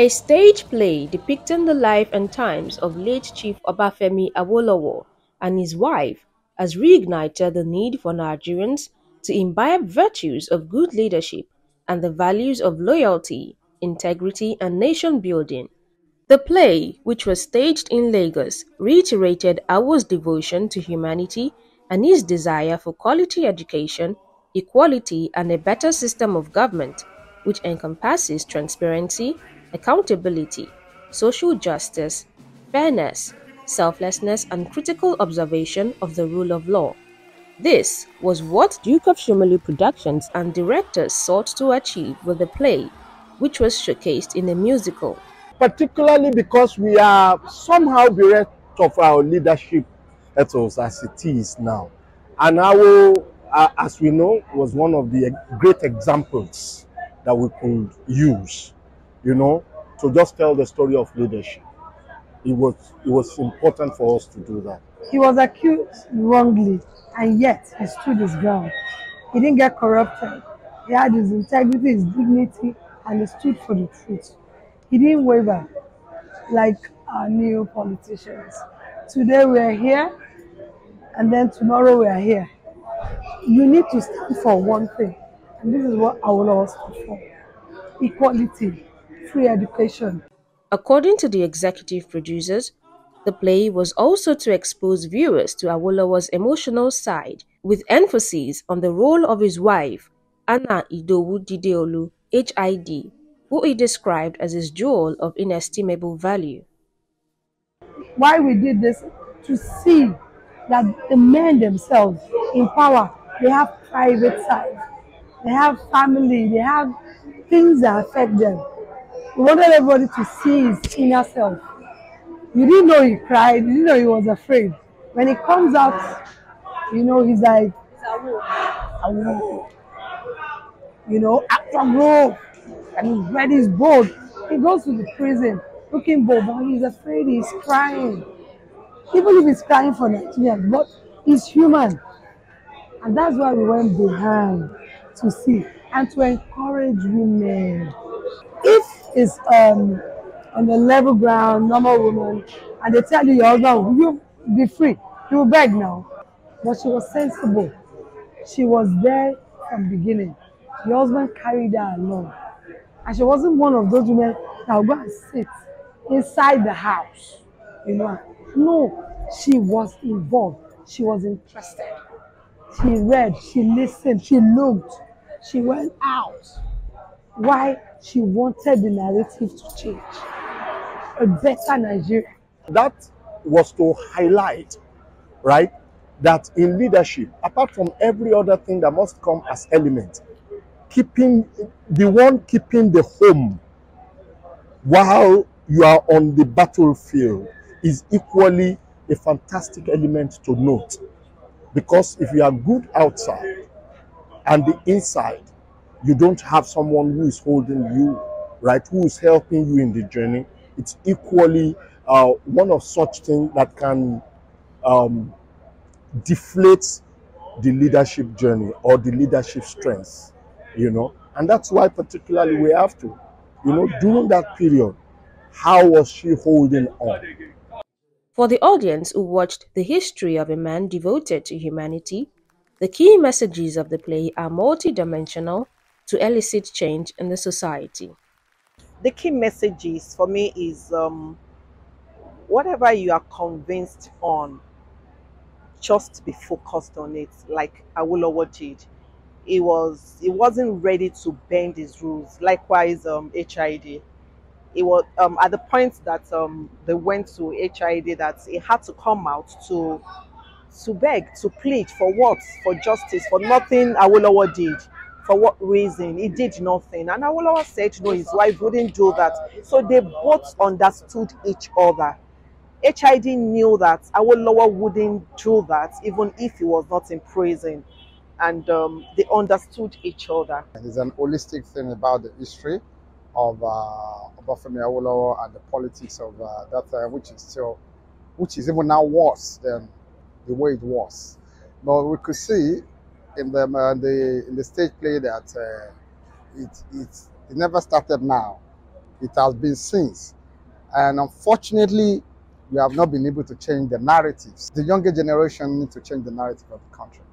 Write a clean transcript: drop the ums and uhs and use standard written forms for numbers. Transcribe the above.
A stage play depicting the life and times of late Chief Obafemi Awolowo and his wife has reignited the need for Nigerians to imbibe virtues of good leadership and the values of loyalty, integrity, and nation building. The play, which was staged in Lagos, reiterated Awo's devotion to humanity and his desire for quality education, equality, and a better system of government, which encompasses transparency, accountability, social justice, fairness, selflessness, and critical observation of the rule of law. This was what Duke of Shomolu Productions and directors sought to achieve with the play, which was showcased in a musical. Particularly because we are somehow bereft of our leadership ethos as it is now. And Awo, as we know, was one of the great examples that we could use, to just tell the story of leadership. It was important for us to do that. He was accused wrongly, and yet he stood his ground. He didn't get corrupted. He had his integrity, his dignity, and he stood for the truth. He didn't waver like our new politicians. Today we are here, and then tomorrow we are here. You need to stand for one thing, and this is what Awolowo stood for: equality, free education. According to the executive producers, the play was also to expose viewers to Awolowo's emotional side, with emphasis on the role of his wife, Anna Idowu Dideolu, HID, who he described as his jewel of inestimable value. Why we did this? To see that the men themselves in power, they have private side, they have family, they have things that affect them. We wanted everybody to see his inner self. You didn't know he cried, you didn't know he was afraid. When he comes out, he's like, Awo. After growth, and his red is bold. He goes to the prison looking bold, but he's afraid, he's crying. Even if he's crying for Nigerians, but he's human. And that's why we went behind to see and to encourage women. If it's on the level ground, normal woman, and they tell you your husband, you be free, you will beg now. But she was sensible. She was there from the beginning. The husband carried her along. And she wasn't one of those women that would go and sit inside the house. No, she was involved. She was interested. She read, she listened, she looked, she went out. Why? She wanted the narrative to change. A better Nigeria. That was to highlight, right, that in leadership, apart from every other thing that must come as element, keeping the home while you are on the battlefield is equally a fantastic element to note. Because if you are good outside and the inside, you don't have someone who is holding you, right, who is helping you in the journey, it's equally one of such things that can deflate the leadership journey or the leadership strengths, And that's why particularly we have to, during that period, how was she holding on? For the audience who watched the history of a man devoted to humanity, the key messages of the play are multidimensional to elicit change in the society. The key messages for me is whatever you are convinced on, just be focused on it, like Awolowo did. He wasn't ready to bend his rules. Likewise, HID. It was at the point that they went to HID that he had to come out to beg, to plead for what? For justice, for nothing Awolowo did. For what reason? He did nothing. And Awolowo said no, his wife wouldn't do that. So they both understood each other. HID knew that Awolowo wouldn't do that even if he was not in prison. And they understood each other. It's an holistic thing about the history of Obafemi Awolowo and the politics of that time, which is even now worse than the way it was. But we could see in the stage play that it never started now. It has been since. And unfortunately, we have not been able to change the narratives. The younger generation need to change the narrative of the country.